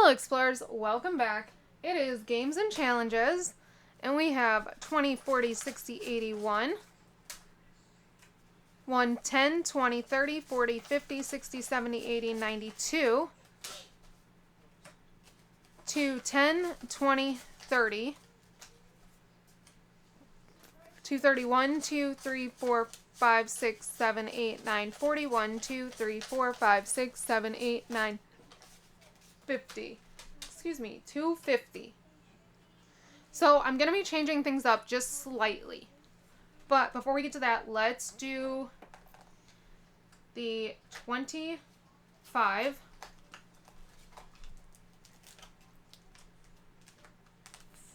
Hello Explorers, welcome back. It is Games and Challenges, and we have 20, 40, 60, 81, 1, 10, 20, 30, 40, 50, 60, 70, 80, 92, 2, 10, 20, 30, 2, 31, 2, 3, 4, 5, 6, 7, 8, 9, 40, 1, 2, 3, 4, 5, 6, 7, 8, 9, 50. Excuse me, 250. So I'm going to be changing things up just slightly. But before we get to that, let's do the 25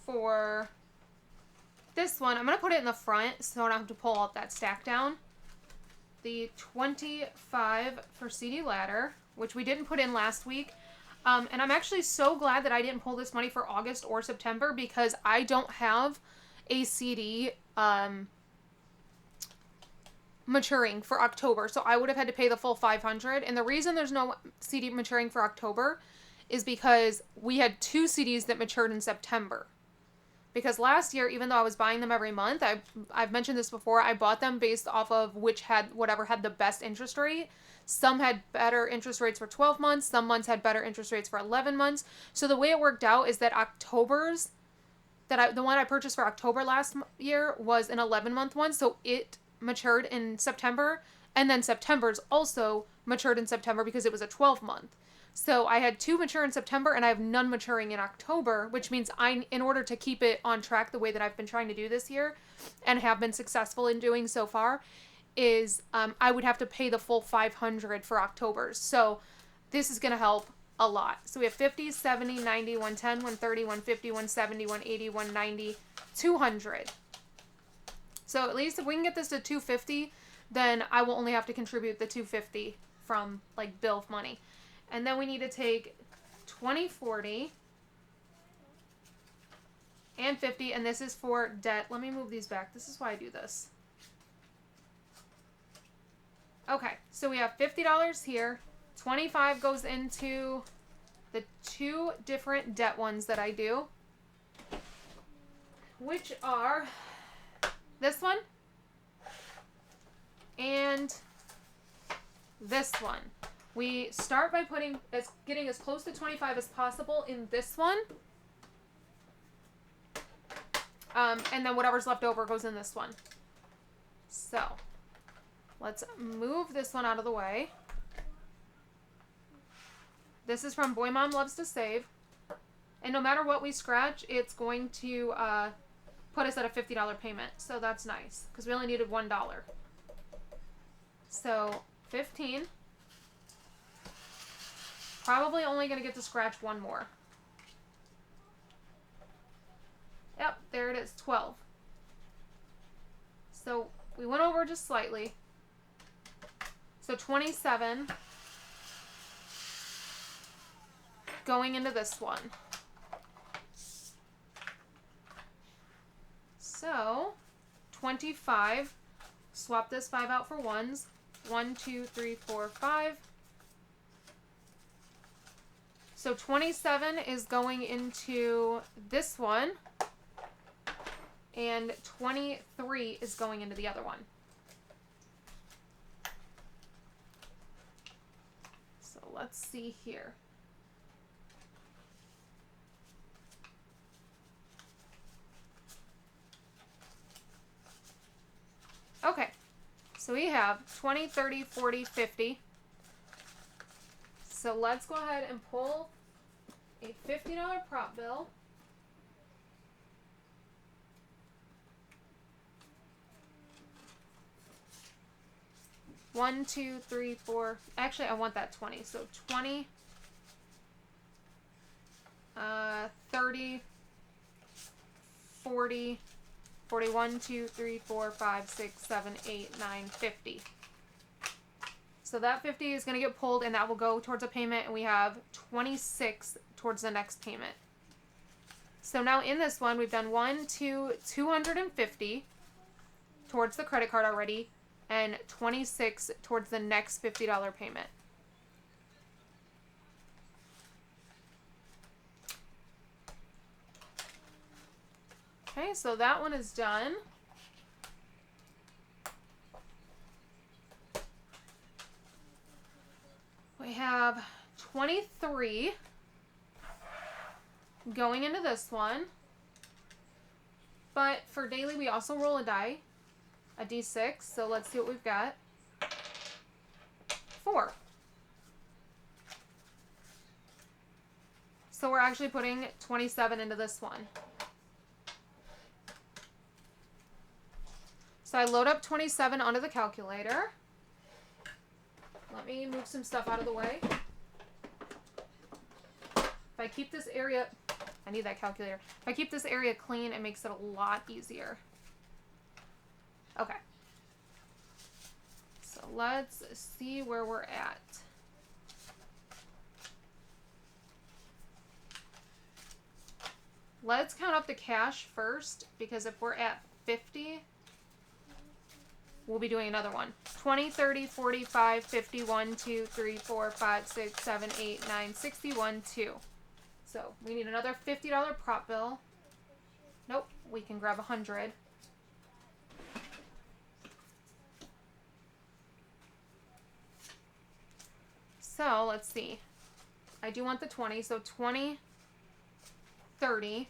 for this one. I'm going to put it in the front so I don't have to pull out that stack down. The 25 for CD Ladder, which we didn't put in last week. And I'm actually so glad that I didn't pull this money for August or September because I don't have a CD maturing for October. So I would have had to pay the full $500. And the reason there's no CD maturing for October is because we had 2 CDs that matured in September. Because last year, even though I was buying them every month, I've mentioned this before, I bought them based off of whatever had the best interest rate. Some had better interest rates for 12 months. Some months had better interest rates for 11 months. So the way it worked out is that the one I purchased for October last year was an 11-month one. So it matured in September. And then September's also matured in September because it was a 12-month. So I had 2 mature in September and I have none maturing in October, which means in order to keep it on track the way that I've been trying to do this year and have been successful in doing so far, is I would have to pay the full $500 for October's. So this is going to help a lot. So we have 50, 70, 90, 110, 130, 150, 170, 180, 190, 200. So at least if we can get this to 250, then I will only have to contribute the 250 from like bill money. And then we need to take 20, 40, and 50, and this is for debt. Let me move these back. This is why I do this. Okay, so we have $50 here. 25 goes into the 2 different debt ones that I do, which are this one and this one. We start by getting as close to 25 as possible in this one. And then whatever's left over goes in this one. So let's move this one out of the way. This is from Boy Mom Loves to Save. And no matter what we scratch, it's going to put us at a $50 payment. So that's nice, because we only needed $1. So 15. Probably only going to get to scratch 1 more. Yep, there it is, 12. So we went over just slightly. So 27 going into this one. So 25, swap this 5 out for 1s. 1, 2, 3, 4, 5. So 27 is going into this one, and 23 is going into the other one. So let's see here. Okay, so we have 20, 30, 40, 50. So let's go ahead and pull a $50 prop bill. One, 2, 3, 4. Actually, I want that 20. So 20, 30, 40, 41, 2, 3, 4, 5, 6, 7, 8, 9, 50. So that 50 is going to get pulled, and that will go towards a payment, and we have 26 towards the next payment. So now in this one, we've done 250 towards the credit card already, and 26 towards the next $50 payment. Okay, so that one is done. We have 23 going into this one. But for daily, we also roll a die, a d6. So let's see what we've got. 4. So we're actually putting 27 into this one. So I load up 27 onto the calculator. Let me move some stuff out of the way. If I keep this area... I need that calculator. If I keep this area clean, it makes it a lot easier. Okay. So let's see where we're at. Let's count up the cash first, because if we're at 50, we'll be doing another one. 20, 30, 45, 50, 1, 2, 3, 4, 5, 6, 7, 8, 9, 61, 2. So we need another $50 prop bill. Nope, we can grab 100. So let's see. I do want the 20, so 20, 30,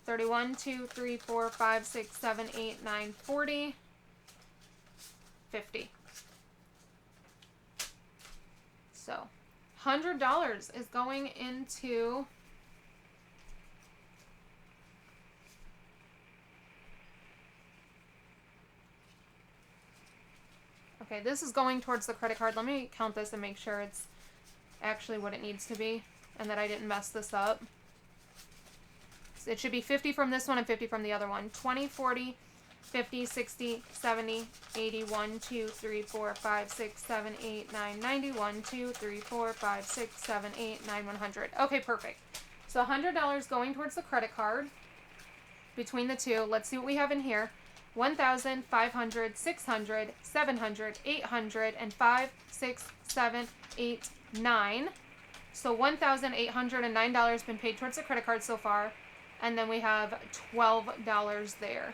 31, 2, 3, 4, 5, 6, 7, 8, 9, 40, 50. So $100 is going into okay, this is going towards the credit card. Let me count this and make sure it's actually what it needs to be and that I didn't mess this up. So it should be 50 from this one and 50 from the other one. 20, 40, 50, 60, 70, 80, 1, 2, 3, 4, 5, 6, 7, 8, 9, 90, 1, 2, 3, 4, 5, 6, 7, 8, 9, 100. Okay, perfect. So $100 going towards the credit card between the two. Let's see what we have in here. 1,000, 500, 600, 700, 800, and 5, 6, 7, 8, 9. So $1,809 has been paid towards the credit card so far. And then we have $12 there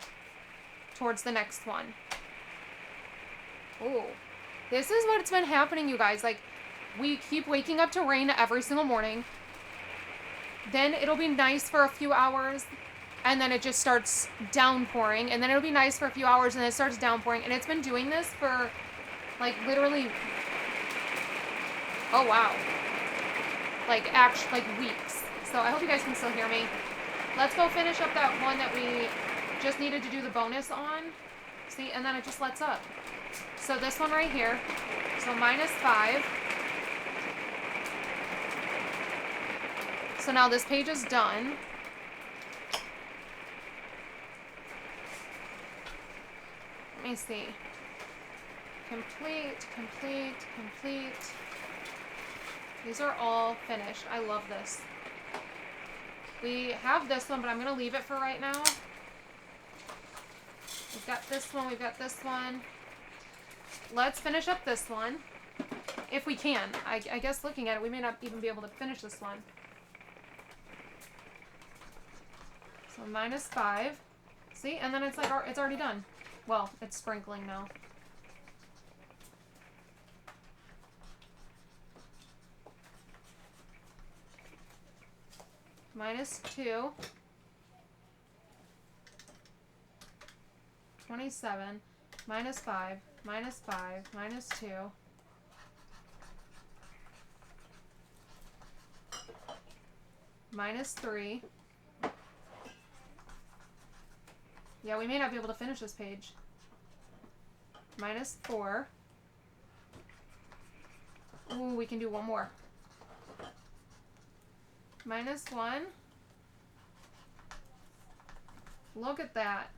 towards the next one. Oh, this is what's been happening, you guys. Like, we keep waking up to rain every single morning. Then it'll be nice for a few hours. And then it just starts downpouring. And then it'll be nice for a few hours and then it starts downpouring. And it's been doing this for, like, literally... Oh, wow. Like, weeks. So I hope you guys can still hear me. Let's go finish up that one that we just needed to do the bonus on. See, and then it just lets up. So this one right here. So -5. So now this page is done. Let me see. Complete, complete, complete. These are all finished. I love this. We have this one, but I'm going to leave it for right now. We've got this one. We've got this one. Let's finish up this one. If we can. I guess looking at it, we may not even be able to finish this one. So -5. See? And then it's like, it's already done. Well, it's sprinkling now. -2. 27. -5. -5. -2. -3. Yeah, we may not be able to finish this page. -4. Ooh, we can do one more. -1. Look at that.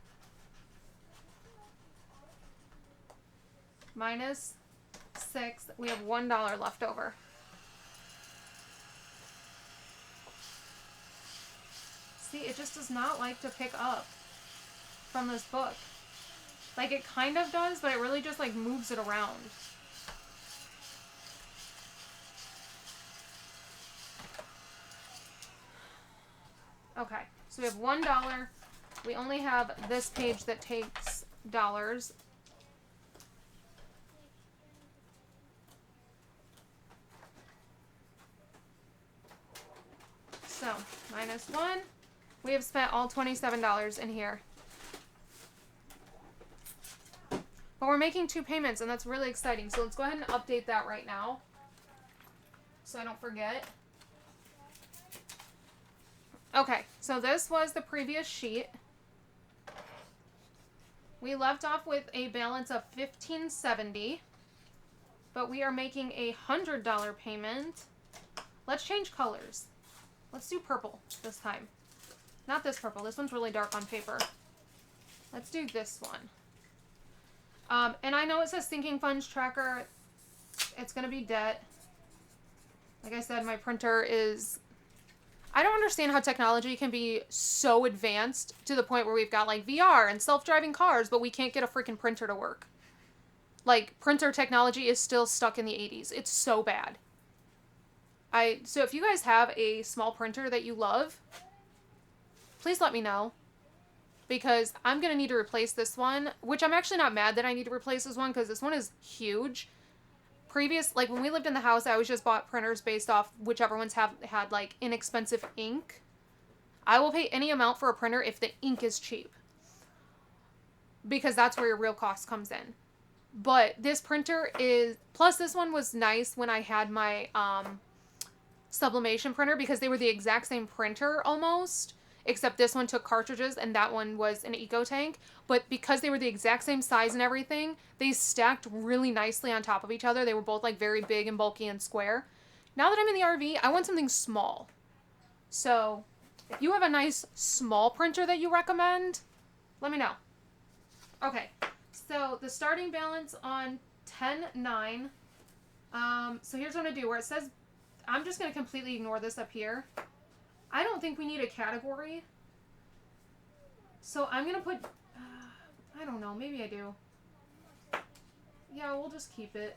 -6. We have $1 left over. See, it just does not like to pick up from this book. Like, it kind of does, but it really just, like, moves it around. Okay, So we have $1. We only have this page that takes dollars. So, minus 1. We have spent all $27 in here. But we're making 2 payments, and that's really exciting. So let's go ahead and update that right now, so I don't forget. Okay, so this was the previous sheet. We left off with a balance of $15.70, but we are making a $100 payment. Let's change colors. Let's do purple this time. Not this purple. This one's really dark on paper. Let's do this one. And I know it says sinking funds tracker. It's going to be debt. Like I said, my printer is... I don't understand how technology can be so advanced to the point where we've got like VR and self-driving cars, but we can't get a freaking printer to work. Like, printer technology is still stuck in the 80s. It's so bad. So if you guys have a small printer that you love, please let me know. Because I'm going to need to replace this one, which I'm actually not mad that I need to replace this one, because this one is huge. Like, when we lived in the house, I always just bought printers based off whichever ones had, like, inexpensive ink. I will pay any amount for a printer if the ink is cheap. Because that's where your real cost comes in. But this printer is... Plus, this one was nice when I had my sublimation printer, because they were the exact same printer, almost. Except this one took cartridges and that one was an eco tank. But because they were the exact same size and everything, they stacked really nicely on top of each other. They were both like very big and bulky and square. Now that I'm in the RV, I want something small. So if you have a nice small printer that you recommend, let me know. Okay, so the starting balance on 10/9. So here's what I'm going to do. Where it says, I'm just going to completely ignore this up here. I don't think we need a category. So I'm going to put, I don't know, maybe I do. Yeah, we'll just keep it.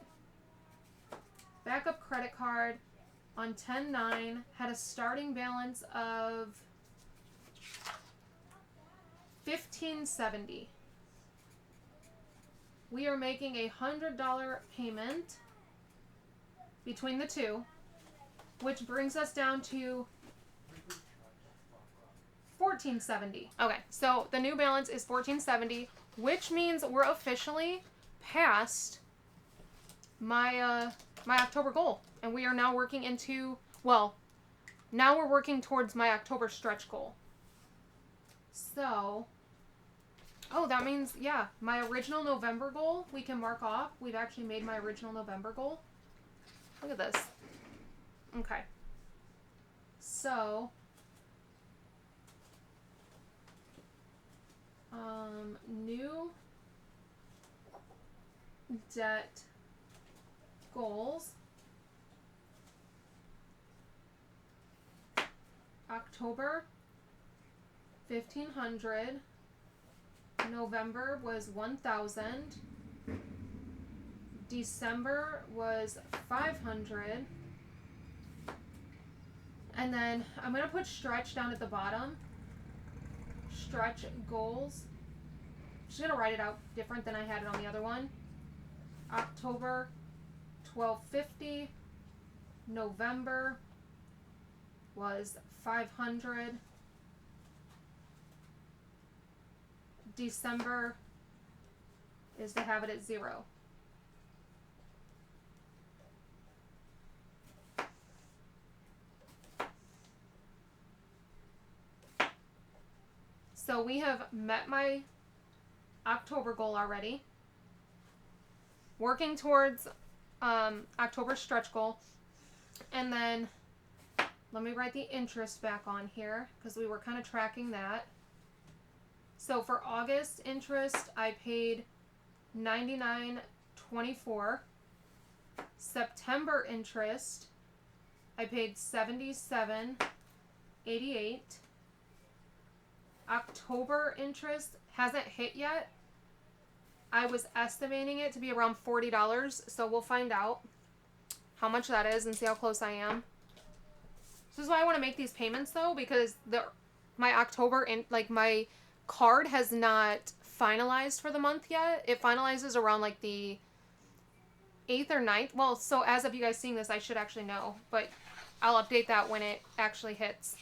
Backup credit card on 10/9 had a starting balance of $15.70. We are making a $100 payment between the two, which brings us down to $14.70. Okay, so the new balance is $14.70, which means we're officially past my my October goal, and we are now working into, well, now we're working towards my October stretch goal. So, oh, that means, yeah, my original November goal we can mark off. We've actually made my original November goal. Look at this. Okay. So, new debt goals. October, 1,500. November was 1,000. December was 500. And then I'm going to put stretch down at the bottom. Stretch goals. I'm just going to write it out different than I had it on the other one. October, 1,250. November was 500. December is to have it at 0. So we have met my October goal already. Working towards October stretch goal. And then let me write the interest back on here because we were kind of tracking that. So for August interest, I paid $99.24. September interest, I paid $77.88. October interest hasn't hit yet. I was estimating it to be around $40, so we'll find out how much that is and see how close I am. This is why I want to make these payments though, because my October and like my card has not finalized for the month yet. It finalizes around like the 8th or 9th. Well, so as of you guys seeing this, I should actually know, but I'll update that when it actually hits.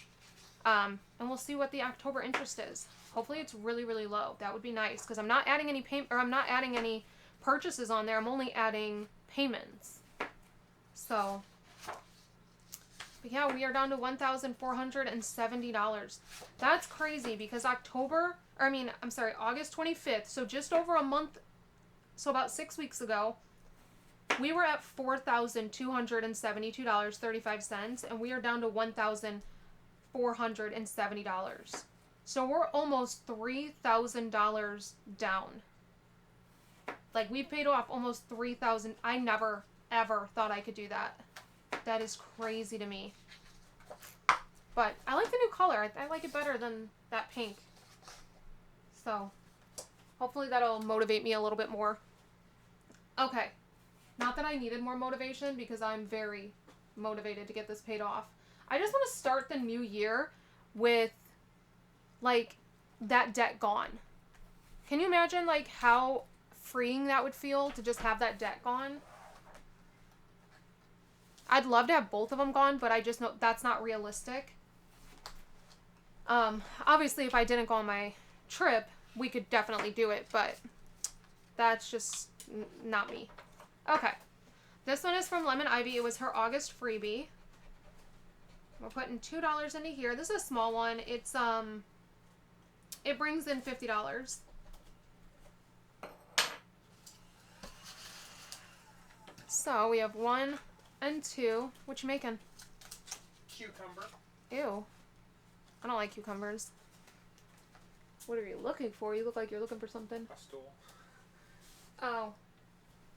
And we'll see what the October interest is. Hopefully it's really, really low. That would be nice because I'm not adding any I'm not adding any purchases on there. I'm only adding payments. So, but yeah, we are down to $1,470. That's crazy because August 25th, so just over a month, so about 6 weeks ago, we were at $4,272.35, and we are down to $1,470. So we're almost $3,000 down. Like, we paid off almost $3,000. I never, ever thought I could do that. That is crazy to me. But I like the new color. I like it better than that pink. So, hopefully that'll motivate me a little bit more. Okay. Not that I needed more motivation because I'm very motivated to get this paid off. I just want to start the new year with, like, that debt gone. Can you imagine, like, how freeing that would feel to just have that debt gone? I'd love to have both of them gone, but I just know that's not realistic. Obviously, if I didn't go on my trip, we could definitely do it, but that's just not me. Okay. This one is from Lemon Ivy. It was her August freebie. We're putting $2 into here. This is a small one. It's, it brings in $50. So, we have 1 and 2. What you making? Cucumber. Ew. I don't like cucumbers. What are you looking for? You look like you're looking for something. A stool. Oh.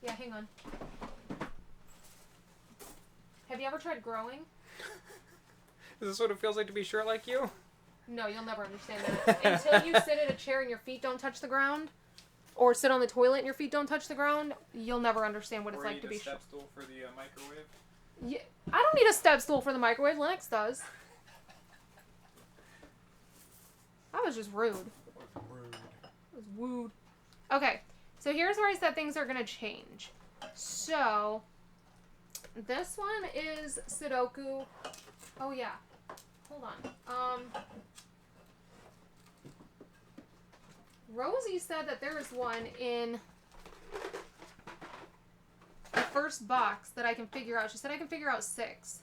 Yeah, hang on. Have you ever tried growing? Is this what it feels like to be short like you? No, you'll never understand that. Until you sit in a chair and your feet don't touch the ground, or sit on the toilet and your feet don't touch the ground, you'll never understand what it's like to be short. Or you need a step stool for the microwave? Yeah, I don't need a step stool for the microwave. Lennox does. That was just rude. Rude. It was wooed. Okay, so here's where I said things are going to change. So, this one is Sudoku. Oh, yeah. Hold on. Rosie said that there is one in the first box that I can figure out. She said I can figure out 6.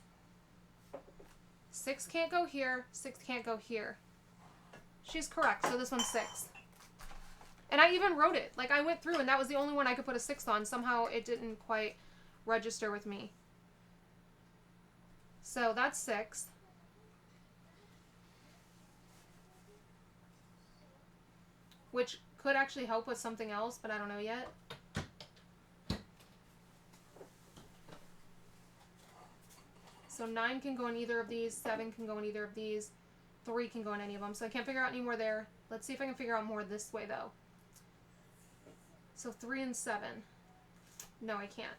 6 can't go here. 6 can't go here. She's correct. So this one's 6. And I even wrote it. Like, I went through and that was the only one I could put a 6 on. Somehow it didn't quite register with me. So that's 6. Which could actually help with something else, but I don't know yet. So 9 can go in either of these. 7 can go in either of these. 3 can go in any of them. So I can't figure out any more there. Let's see if I can figure out more this way, though. So 3 and 7. No, I can't.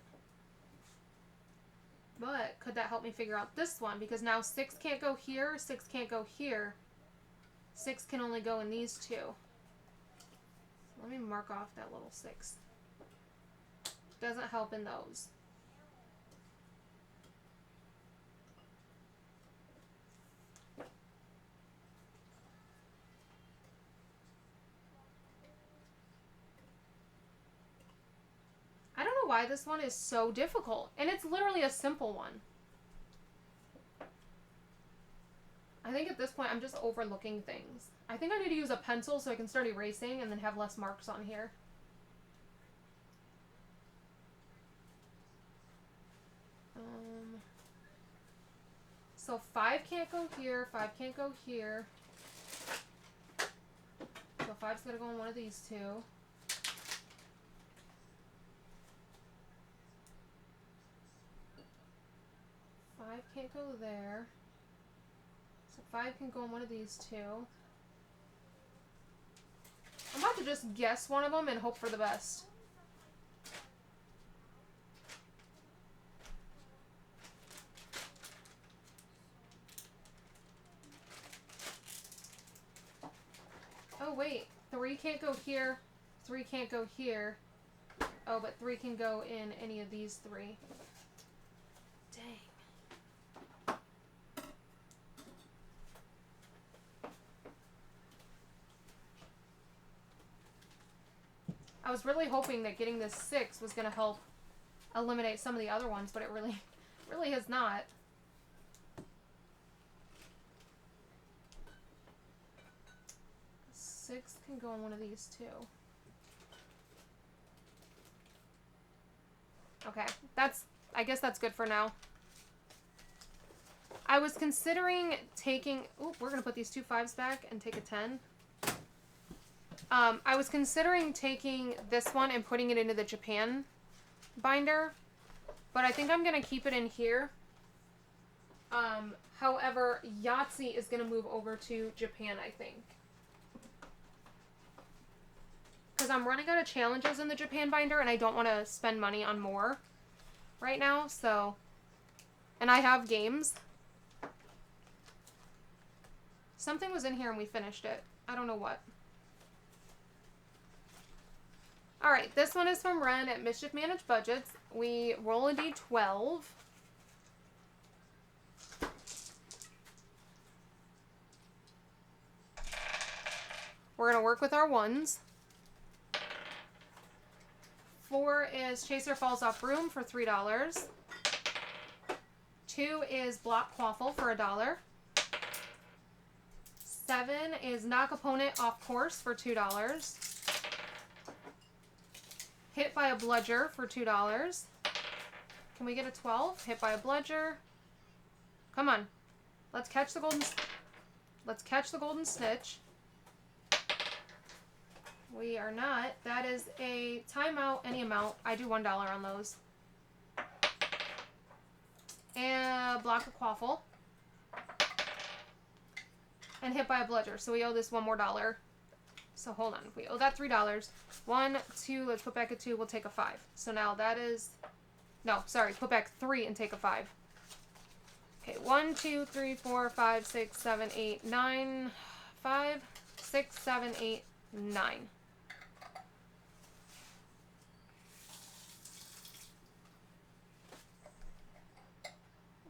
But could that help me figure out this one? Because now 6 can't go here. 6 can't go here. 6 can only go in these 2. Let me mark off that little 6. Doesn't help in those. I don't know why this one is so difficult. And it's literally a simple one. I think at this point I'm just overlooking things. I think I need to use a pencil so I can start erasing and then have less marks on here. So 5 can't go here, 5 can't go here. So 5's gotta go in one of these 2. 5 can't go there. So 5 can go in one of these 2. I'm about to just guess one of them and hope for the best. wait. 3 can't go here. 3 can't go here. Oh, but 3 can go in any of these 3. Dang. I was really hoping that getting this 6 was going to help eliminate some of the other ones, but it really has not. Six can go on one of these too. Okay, I guess that's good for now. I was considering taking, ooh, we're gonna put these 2 5s back and take a 10. I was considering taking this one and putting it into the Japan binder, but I think I'm gonna keep it in here. However, Yahtzee is gonna move over to Japan, I think. Because I'm running out of challenges in the Japan binder, and I don't want to spend money on more right now, so... And I have games. Something was in here and we finished it. I don't know what. Alright, this one is from Ren at Mischief Managed Budgets. We roll a d12. We're going to work with our 1s. 4 is Chaser Falls Off Room for $3. 2 is Block Quaffle for $1. 7 is Knock Opponent Off Course for $2. Hit by a Bludger for $2. Can we get a 12? Hit by a Bludger. Come on. Let's catch the golden snitch. We are not. That is a timeout, any amount. I do $1 on those. And block a Quaffle. And hit by a Bludger. So we owe this $1 more. So hold on. We owe that $3. 1, 2, let's put back a 2. We'll take a 5. So now that is... No, sorry. Put back 3 and take a 5. Okay, 1, 2, 3, 4, 5, 6, 7, 8, 9. 5, 6, 7, 8, 9.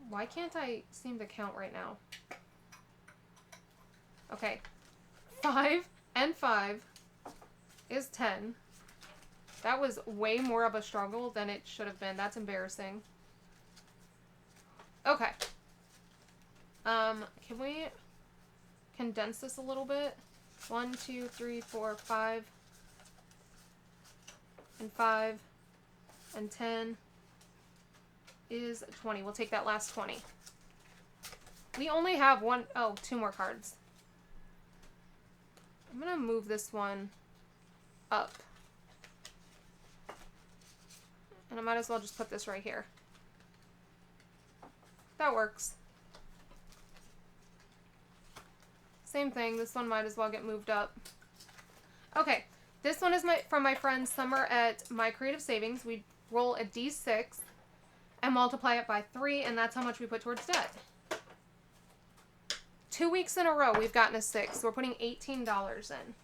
Why can't I seem to count right now? Okay. 5 and 5 is 10. That was way more of a struggle than it should have been. That's embarrassing. Okay. Can we condense this a little bit? 1, 2, 3, 4, 5. And 5. And 10 is 20. We'll take that last 20. We only have 2 more cards. I'm going to move this one up. And I might as well just put this right here. That works. Same thing. This one might as well get moved up. Okay. This one is from my friend Summer at My Creative Savings. We roll a d6 and multiply it by 3, and that's how much we put towards debt. 2 weeks in a row, we've gotten a 6. So we're putting $18 in.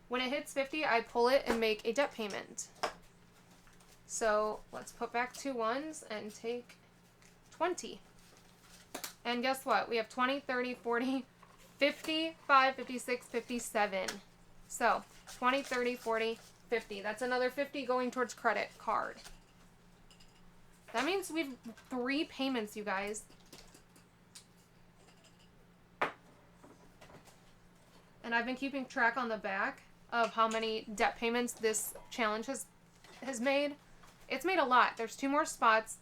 When it hits 50, I pull it and make a debt payment. So let's put back 2 1s and take 20. And guess what? We have 20, 30, 40, 55, 56, 57. So 20, 30, 40, 50. That's another 50 going towards credit card. That means we've 3 payments, you guys. And I've been keeping track on the back of how many debt payments this challenge has made. It's made a lot. There's 2 more spots.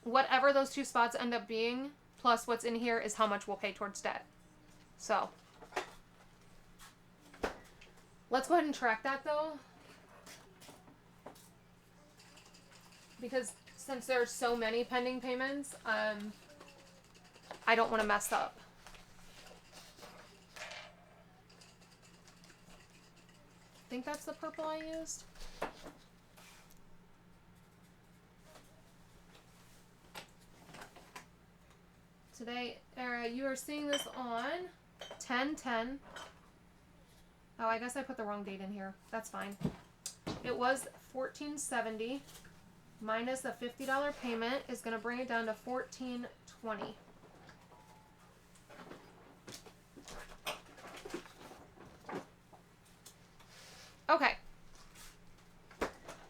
Whatever those 2 spots end up being, plus what's in here, is how much we'll pay towards debt. So, let's go ahead and track that, though. Because since there's so many pending payments, I don't want to mess up. I think that's the purple I used. Today, you are seeing this on 10/10. Oh, I guess I put the wrong date in here. That's fine. It was $14.70 minus a $50 payment is going to bring it down to $14.20. Okay.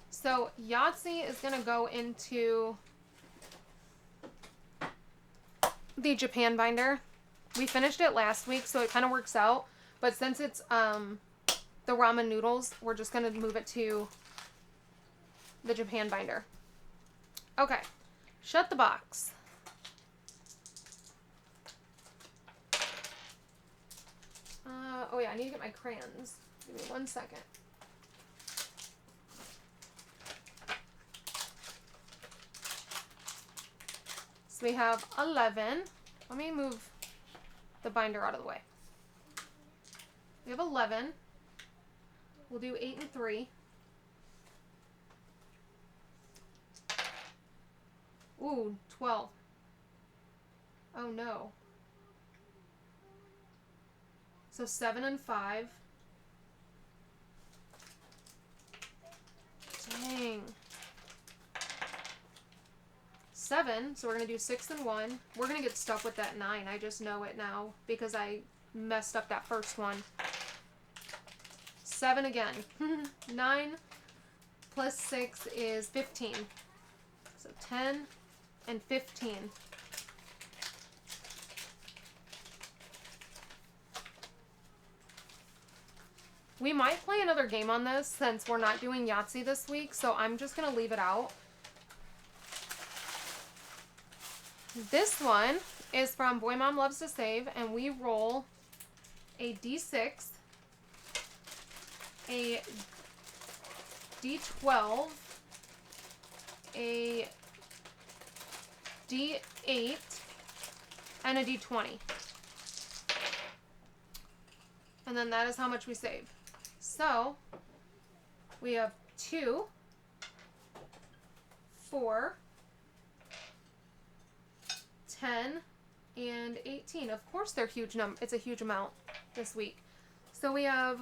So Yahtzee is going to go into the Japan binder. We finished it last week, so it kind of works out. But since it's the ramen noodles, we're just going to move it to the Japan binder. Okay. Shut the box. Oh yeah, I need to get my crayons. Give me 1 second. So we have 11. Let me move the binder out of the way. We have 11. We'll do 8 and 3. Ooh, 12. Oh no. So 7 and 5. Dang. 7, so we're going to do 6 and 1. We're going to get stuck with that 9. I just know it now because I messed up that first one. 7 again. 9 plus 6 is 15. So 10 and 15. We might play another game on this since we're not doing Yahtzee this week, so I'm just going to leave it out. This one is from Boy Mom Loves to Save, and we roll a D6, a D12, a D8, and a D20. And then that is how much we save. So, we have 2, 4, 10, and 18. Of course they're huge it's a huge amount this week. So we have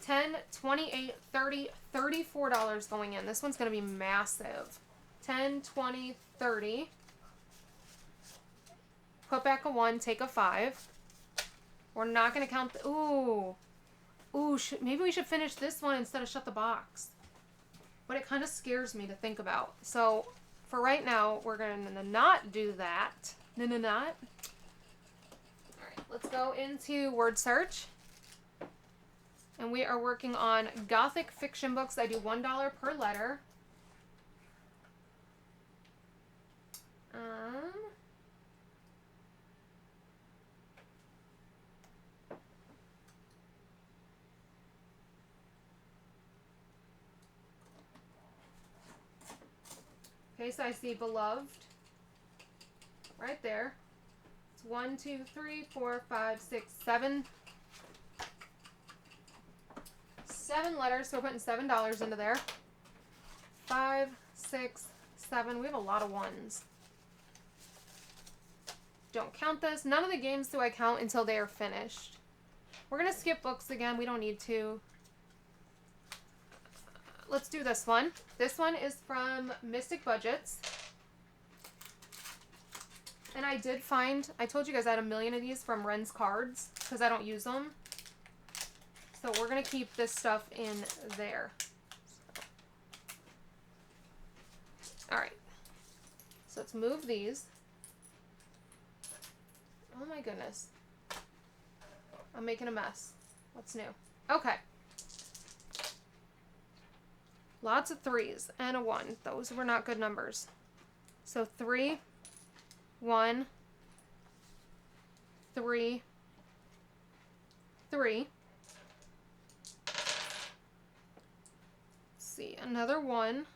10, 28, 30, $34 going in. This one's going to be massive. 10, 20, 30. Put back a 1, take a 5. We're not going to count the... Ooh. Ooh, maybe we should finish this one instead of shut the box. But it kind of scares me to think about. So, for right now, we're going to not do that. Not. Alright, let's go into word search. And we are working on Gothic fiction books. I do $1 per letter. Okay, so I see beloved right there. It's 1, 2, 3, 4, 5, 6, 7. 7 letters, so we're putting $7 into there. 5, 6, 7. We have a lot of ones. Don't count this. None of the games do I count until they are finished. We're going to skip books again. We don't need to. Let's do this one. This one is from Mystic Budgets. And I did find, I told you guys I had a million of these from Ren's Cards because I don't use them. So we're going to keep this stuff in there. Alright. So let's move these. Oh my goodness. I'm making a mess. What's new? Okay. Lots of 3s and a 1. Those were not good numbers. So 3, 1, 3, 3. Let's see, another 1.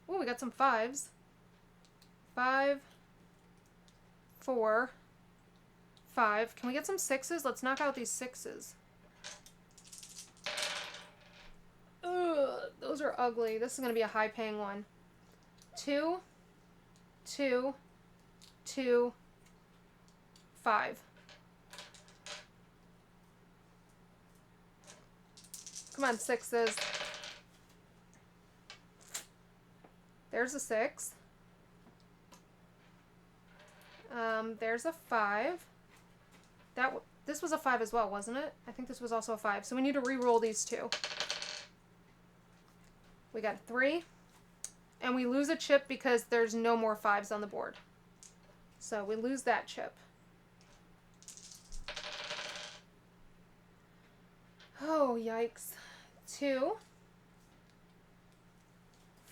Oh, we got some 5s. 5, 4, 5. Can we get some 6s? Let's knock out these 6s. Ugh, those are ugly. This is going to be a high-paying one. 2, 2, 2, 5. Come on, sixes. There's a 6. There's a 5. This was a 5 as well, wasn't it? I think this was also a 5. So we need to re-roll these 2. We got 3. And we lose a chip because there's no more 5s on the board. So we lose that chip. Oh, yikes. 2.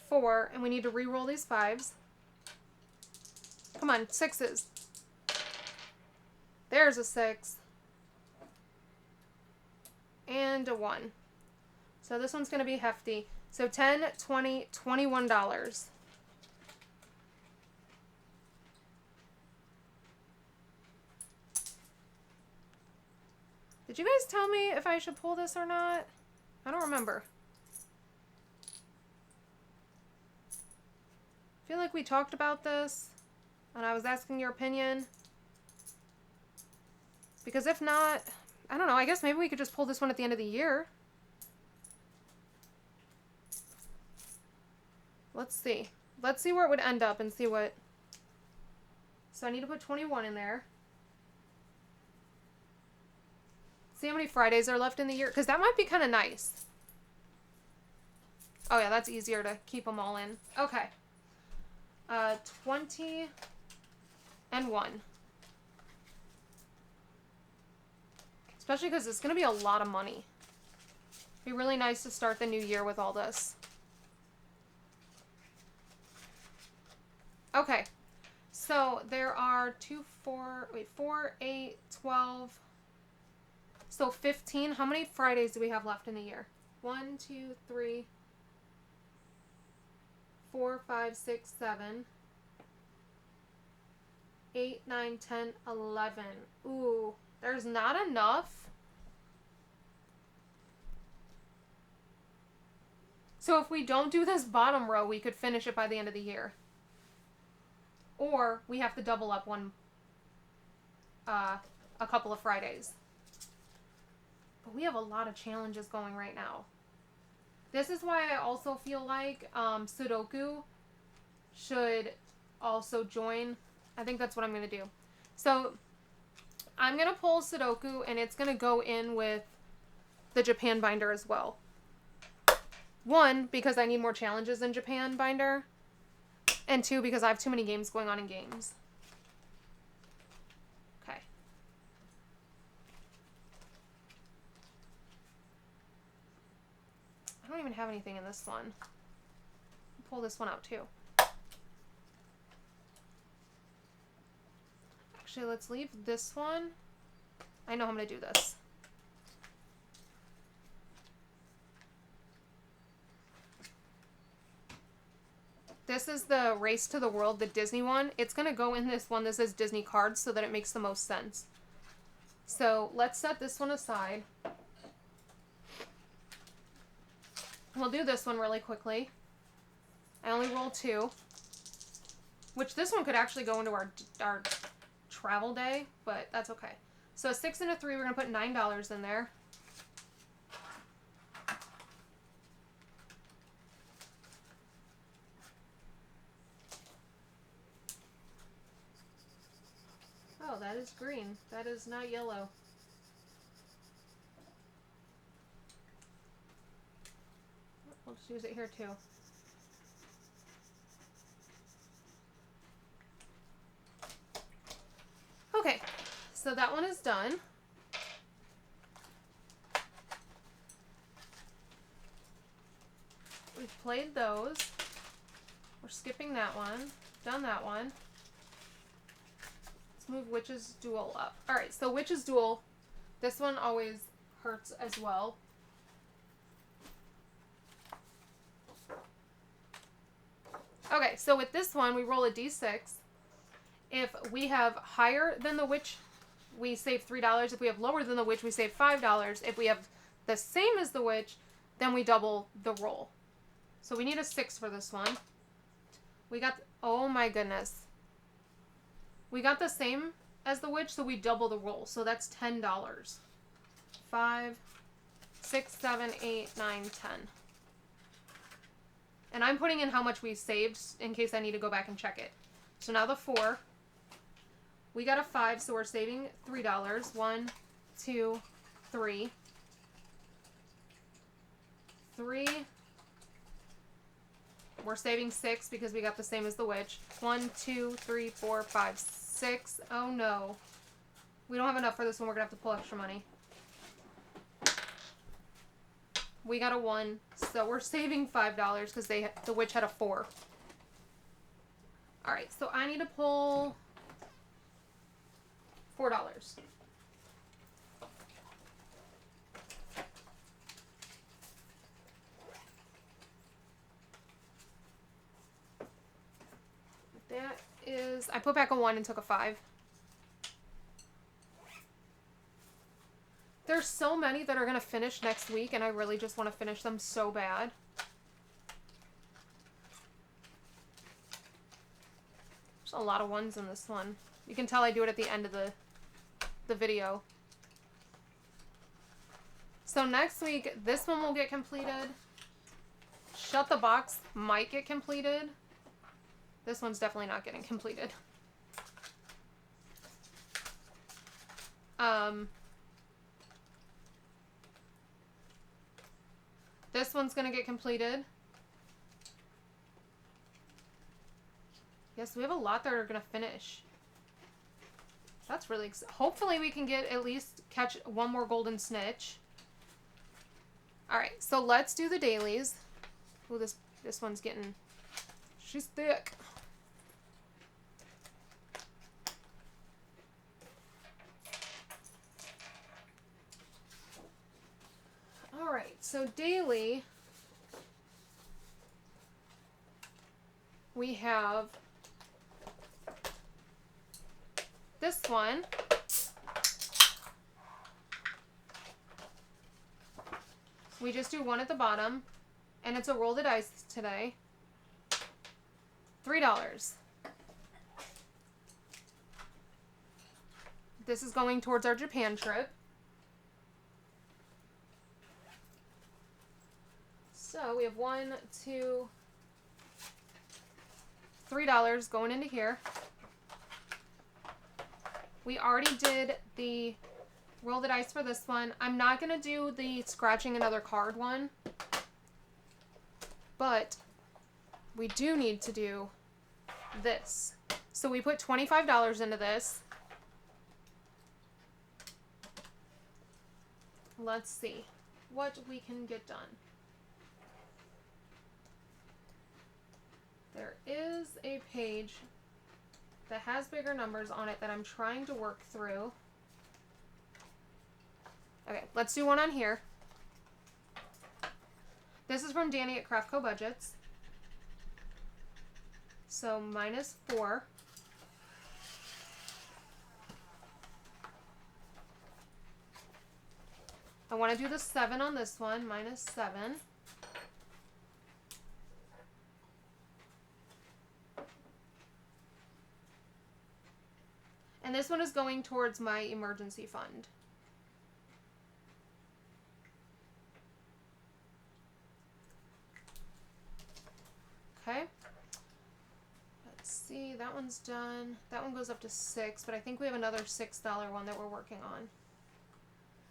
4. And we need to re-roll these 5s. Come on, 6s. There's a 6. And a 1. So this one's going to be hefty. So $10, $20, $21. Did you guys tell me if I should pull this or not? I don't remember. I feel like we talked about this and I was asking your opinion. Because if not, I don't know, I guess maybe we could just pull this one at the end of the year. Let's see. Let's see where it would end up and see what... So I need to put 21 in there. See how many Fridays are left in the year? Because that might be kind of nice. Oh yeah, that's easier to keep them all in. Okay. 20 and 1. Especially because it's going to be a lot of money. It'd be really nice to start the new year with all this. Okay. So there are 4, 8, 12. So 15. How many Fridays do we have left in the year? 1, 2, 3, 4, 5, 6, 7, 8, 9, 10, 11. Ooh, there's not enough. So if we don't do this bottom row, we could finish it by the end of the year. Or we have to double up a couple of Fridays. But we have a lot of challenges going right now. This is why I also feel like Sudoku should also join. I think that's what I'm going to do. So I'm going to pull Sudoku and it's going to go in with the Japan binder as well. 1, because I need more challenges in Japan binder. And 2, because I have too many games going on in games. Okay. I don't even have anything in this one. I'll pull this one out too. Actually, let's leave this one. I know how I'm going to do this. This is the Race to the World, the Disney one. It's going to go in this one that says Disney cards so that it makes the most sense. So let's set this one aside. We'll do this one really quickly. I only roll 2. Which this one could actually go into our travel day, but that's okay. So a 6 and a 3, we're going to put $9 in there. Oh, that is green. That is not yellow. We'll just use it here too. Okay, so that one is done. We've played those. We're skipping that one. Done that one. Move Witch's Duel up. Alright, so Witch's Duel, this one always hurts as well. Okay, so with this one, we roll a d6. If we have higher than the Witch, we save $3. If we have lower than the Witch, we save $5. If we have the same as the Witch, then we double the roll. So we need a 6 for this one. We got, oh my goodness. We got the same as the Witch, so we double the roll. So that's $10. 5, 6, 7, 8, 9, 10. And I'm putting in how much we saved in case I need to go back and check it. So now the 4. We got a 5, so we're saving $3. 1, 2, 3. 3. We're saving 6 because we got the same as the witch. 1, 2, 3, 4, 5, 6. Oh no. We don't have enough for this one. We're going to have to pull extra money. We got a 1, so we're saving $5 because the witch had a 4. Alright, so I need to pull $4. That is... I put back a 1 and took a 5. There's so many that are going to finish next week, and I really just want to finish them so bad. There's a lot of 1s in this one. You can tell I do it at the end of the video. So next week, this one will get completed. Shut the Box might get completed. This one's definitely not getting completed. This one's going to get completed. Yes, we have a lot that are going to finish. That's really exciting. Hopefully we can get at least catch one more golden snitch. Alright, so let's do the dailies. Oh, this one's getting... She's thick. Alright, so daily, we have this one. We just do 1 at the bottom, and it's a roll the dice today. $3. This is going towards our Japan trip. So we have $1, $2, $3 going into here. We already did the roll the dice for this one. I'm not going to do the scratching another card one, but we do need to do this. So we put $25 into this. Let's see what we can get done. There is a page that has bigger numbers on it that I'm trying to work through. Okay, let's do one on here. This is from Danny at Craft Co Budgets. So -4. I want to do the 7 on this one, -7. And this one is going towards my emergency fund. Okay. Let's see, that one's done. That one goes up to 6, but I think we have another $6 one that we're working on.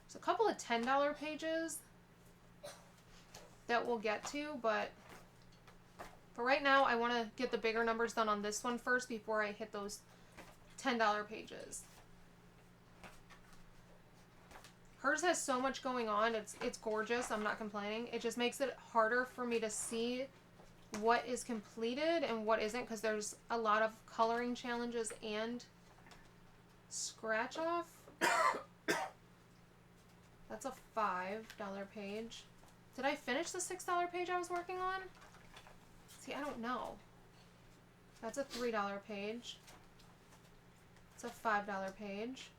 There's a couple of $10 pages that we'll get to, but for right now, I want to get the bigger numbers done on this one first before I hit those $10 pages. Hers has so much going on. It's gorgeous. I'm not complaining. It just makes it harder for me to see what is completed and what isn't, because there's a lot of coloring challenges and scratch off. That's a $5 page. Did I finish the $6 page I was working on? See, I don't know. That's a $3 page. It's a $5 page.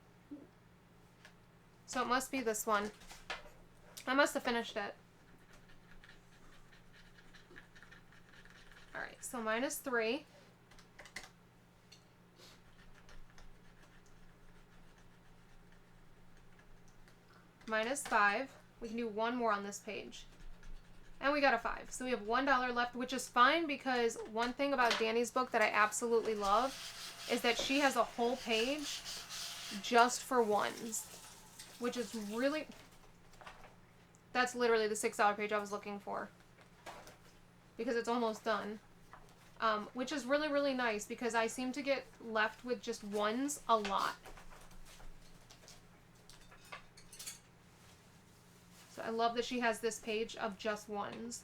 So it must be this one. I must have finished it. Alright, so -3. -5. We can do one more on this page. And we got a 5. So we have $1 left, which is fine because one thing about Danny's book that I absolutely love is that she has a whole page just for ones, which is really... That's literally the $6 page I was looking for because it's almost done. Which is really, really nice because I seem to get left with just ones a lot. So I love that she has this page of just ones.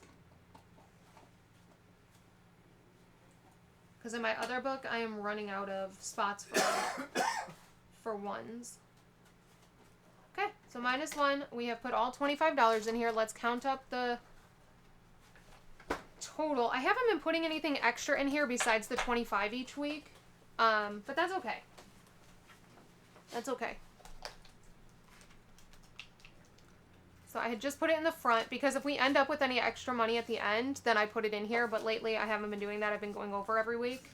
Because in my other book, I am running out of spots for ones. Okay, so -1. We have put all $25 in here. Let's count up the total. I haven't been putting anything extra in here besides the 25 each week. But that's okay. That's okay. So I had just put it in the front because if we end up with any extra money at the end, then I put it in here. But lately I haven't been doing that. I've been going over every week.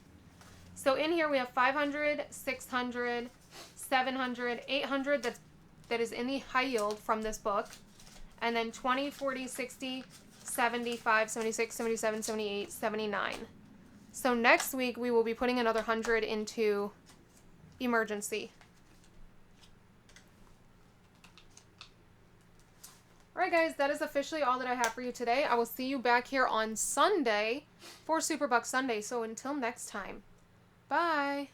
So in here we have 500, 600, 700, 800 that is in the high yield from this book. And then 20, 40, 60, 75, 76, 77, 78, 79. So next week we will be putting another 100 into emergency. Alright guys, that is officially all that I have for you today. I will see you back here on Sunday for Superbuck Sunday. So until next time, bye!